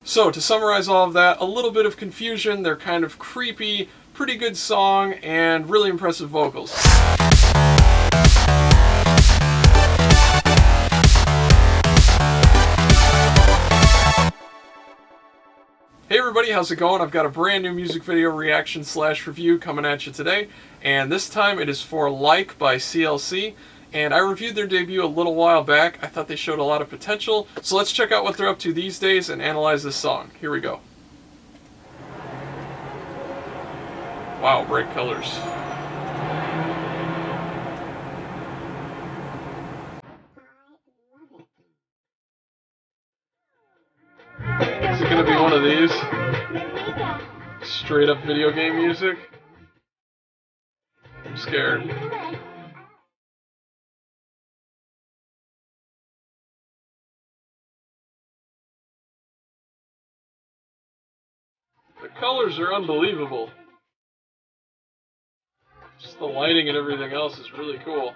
So, to summarize all of that, a little bit of confusion, they're kind of creepy, pretty good song, and really impressive vocals. Hey everybody, how's it going? I've got a brand new music video reaction / review coming at you today, and this time it is for Like by CLC, and I reviewed their debut a little while back. I thought they showed a lot of potential, so let's check out what they're up to these days and analyze this song. Here we go. Wow, bright colors. Is it gonna be one of these? Straight up video game music? I'm scared. The colors are unbelievable. Just the lighting and everything else is really cool.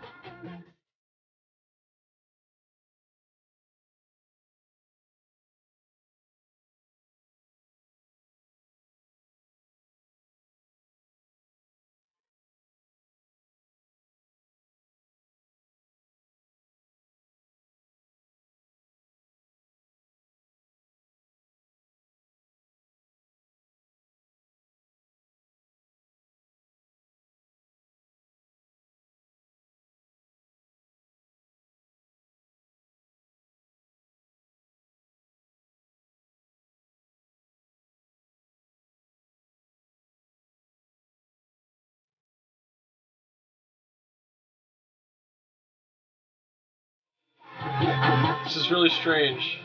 This is really strange,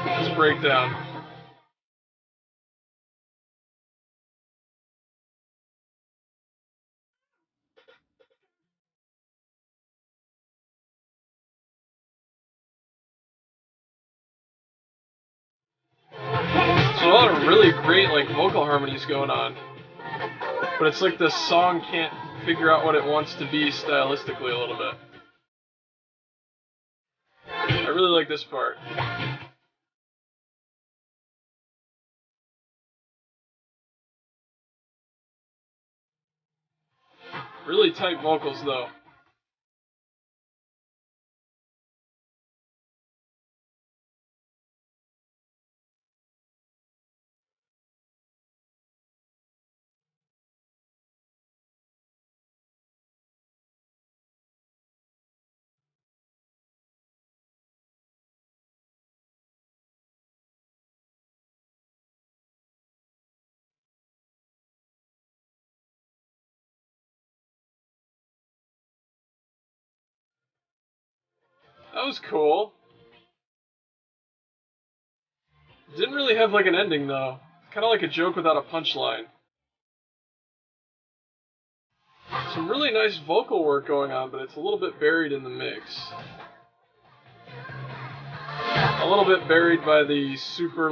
this breakdown. So a lot of really great vocal harmonies going on, but it's like the song can't figure out what it wants to be stylistically a little bit. I really like this part. Really tight vocals though. That was cool. Didn't really have an ending though. Kind of like a joke without a punchline. Some really nice vocal work going on, but it's a little bit buried in the mix. A little bit buried by the super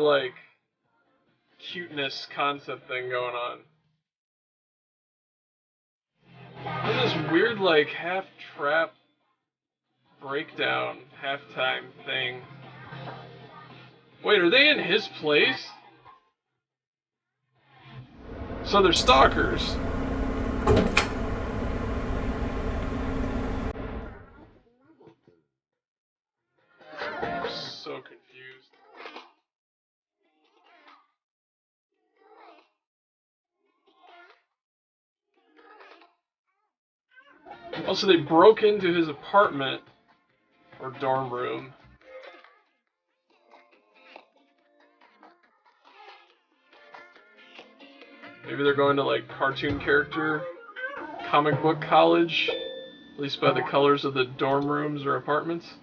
cuteness concept thing going on. And this weird half trap breakdown halftime thing. Wait, are they in his place? So they're stalkers. I'm so confused. Also, they broke into his apartment or dorm room. Maybe they're going to cartoon character comic book college, at least by the colors of the dorm rooms or apartments.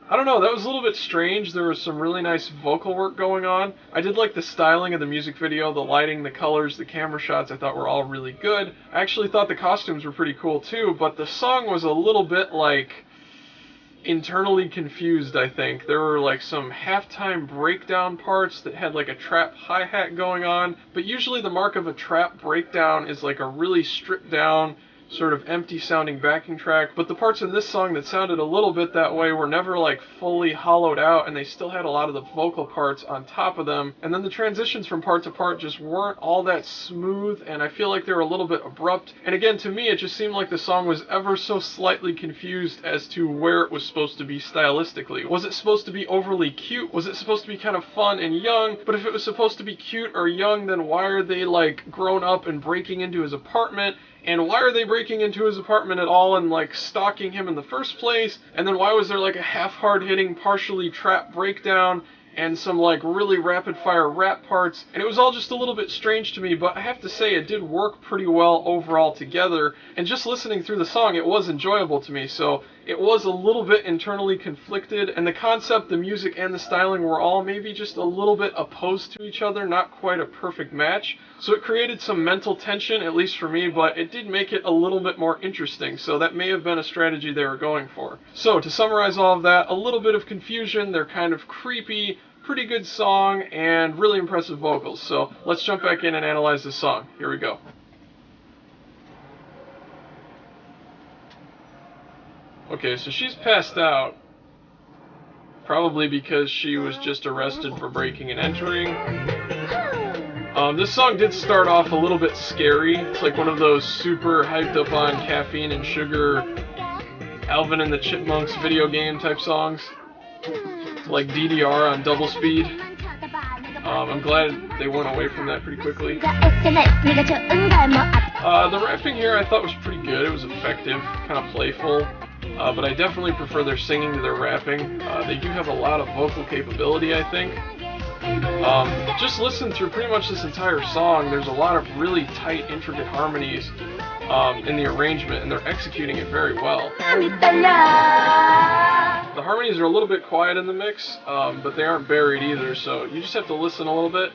I don't know, that was a little bit strange. There was some really nice vocal work going on. I did like the styling of the music video, the lighting, the colors, the camera shots. I thought were all really good. I actually thought the costumes were pretty cool too, but the song was a little bit internally confused, I think. There were some halftime breakdown parts that had a trap hi-hat going on, but usually the mark of a trap breakdown is a really stripped down, sort of empty sounding backing track, but the parts in this song that sounded a little bit that way were never like fully hollowed out, and they still had a lot of the vocal parts on top of them, and then the transitions from part to part just weren't all that smooth, and I feel like they were a little bit abrupt, and again, to me, it just seemed like the song was ever so slightly confused as to where it was supposed to be stylistically. Was it supposed to be overly cute? Was it supposed to be kind of fun and young? But if it was supposed to be cute or young, then why are they like grown up and breaking into his apartment? And why are they breaking into his apartment at all and like stalking him in the first place? And then why was there like a half hard hitting, partially trap breakdown and some like really rapid fire rap parts? And it was all just a little bit strange to me, but I have to say it did work pretty well overall together. And just listening through the song, it was enjoyable to me. So it was a little bit internally conflicted, and the concept, the music, and the styling were all maybe just a little bit opposed to each other, not quite a perfect match. So it created some mental tension, at least for me, but it did make it a little bit more interesting, so that may have been a strategy they were going for. So to summarize all of that, a little bit of confusion, they're kind of creepy, pretty good song, and really impressive vocals. So let's jump back in and analyze this song. Here we go. Okay, so she's passed out, probably because she was just arrested for breaking and entering. This song did start off a little bit scary. It's like one of those super hyped up on caffeine and sugar Alvin and the Chipmunks video game type songs. Like DDR on double speed. I'm glad they went away from that pretty quickly. The rapping here I thought was pretty good. It was effective, kind of playful. But I definitely prefer their singing to their rapping. They do have a lot of vocal capability, I think. Just listen through pretty much this entire song. There's a lot of really tight, intricate harmonies in the arrangement, and they're executing it very well. The harmonies are a little bit quiet in the mix, but they aren't buried either, so you just have to listen a little bit.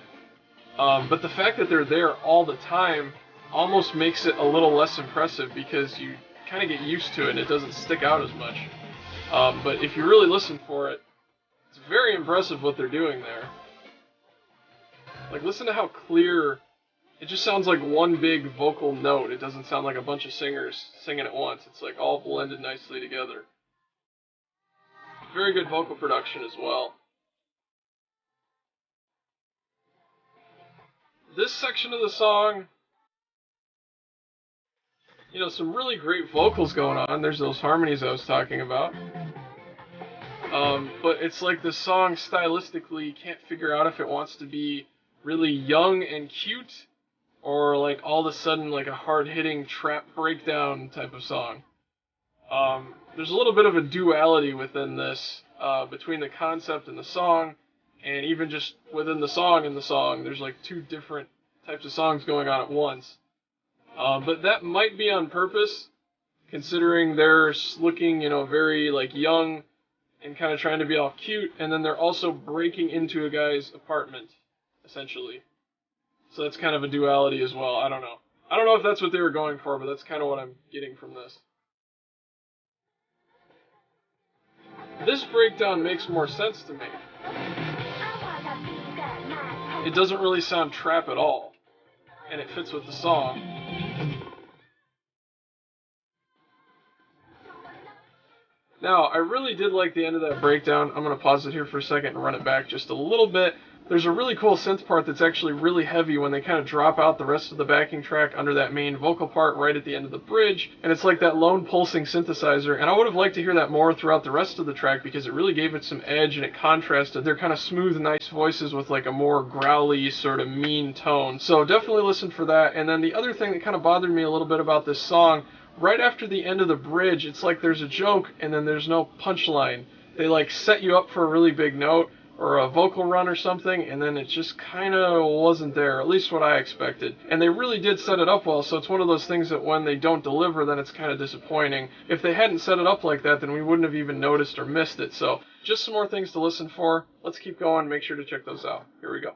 But the fact that they're there all the time almost makes it a little less impressive, because you kind of get used to it and it doesn't stick out as much. But if you really listen for it, it's very impressive what they're doing there. Like, listen to how clear, it just sounds like one big vocal note. It doesn't sound like a bunch of singers singing at once. It's like all blended nicely together. Very good vocal production as well. This section of the song, you know, some really great vocals going on. There's those harmonies I was talking about. But it's like the song stylistically can't figure out if it wants to be really young and cute, or like all of a sudden like a hard-hitting trap breakdown type of song. There's a little bit of a duality within this, between the concept and the song, and even just within the song and the song, there's like two different types of songs going on at once. But that might be on purpose, considering they're looking, you know, very like young and kind of trying to be all cute, and then they're also breaking into a guy's apartment, essentially. So that's kind of a duality as well. I don't know. I don't know if that's what they were going for, but that's kind of what I'm getting from this. This breakdown makes more sense to me. It doesn't really sound trap at all, and it fits with the song. Now, I really did like the end of that breakdown. I'm going to pause it here for a second and run it back just a little bit. There's a really cool synth part that's actually really heavy when they kind of drop out the rest of the backing track under that main vocal part right at the end of the bridge, and it's like that lone pulsing synthesizer, and I would have liked to hear that more throughout the rest of the track because it really gave it some edge and it contrasted their kind of smooth, nice voices with like a more growly, sort of mean tone. So definitely listen for that. And then the other thing that kind of bothered me a little bit about this song, right after the end of the bridge, it's like there's a joke and then there's no punchline. They like set you up for a really big note or a vocal run or something, and then it just kind of wasn't there, at least what I expected. And they really did set it up well, so it's one of those things that when they don't deliver, then it's kind of disappointing. If they hadn't set it up like that, then we wouldn't have even noticed or missed it. So just some more things to listen for. Let's keep going. Make sure to check those out. Here we go.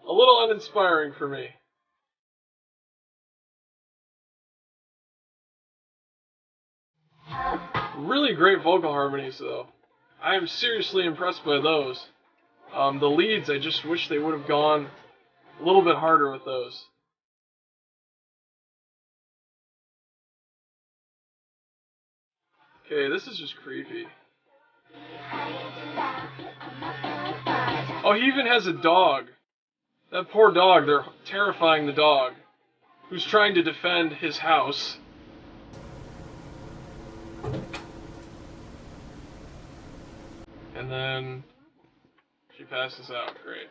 A little uninspiring for me. Really great vocal harmonies, though. I am seriously impressed by those. The leads, I just wish they would have gone a little bit harder with those. Okay, this is just creepy. Oh, he even has a dog. That poor dog, they're terrifying the dog, who's trying to defend his house. And then she passes out. Great.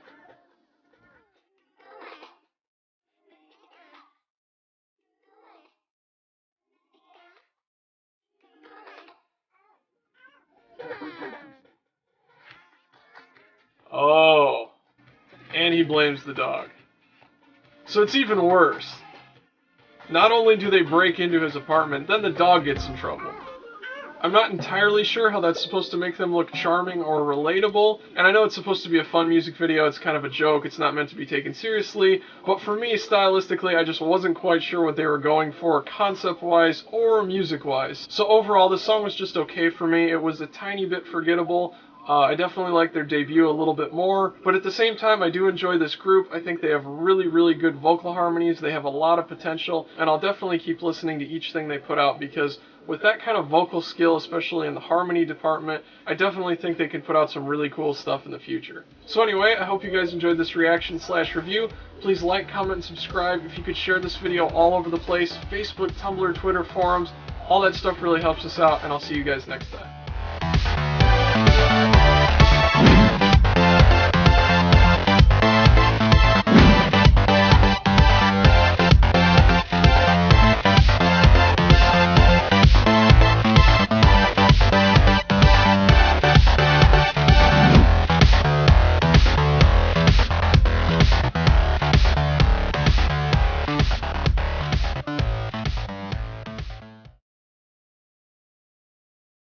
Oh. And he blames the dog. So it's even worse. Not only do they break into his apartment, then the dog gets in trouble. I'm not entirely sure how that's supposed to make them look charming or relatable, and I know it's supposed to be a fun music video, it's kind of a joke, it's not meant to be taken seriously, but for me, stylistically, I just wasn't quite sure what they were going for concept-wise or music-wise. So overall, this song was just okay for me. It was a tiny bit forgettable. I definitely like their debut a little bit more, but at the same time, I do enjoy this group. I think they have really, really good vocal harmonies. They have a lot of potential, and I'll definitely keep listening to each thing they put out because with that kind of vocal skill, especially in the harmony department, I definitely think they can put out some really cool stuff in the future. So anyway, I hope you guys enjoyed this reaction/review. Please like, comment, and subscribe. If you could share this video all over the place, Facebook, Tumblr, Twitter, forums, all that stuff really helps us out, and I'll see you guys next time.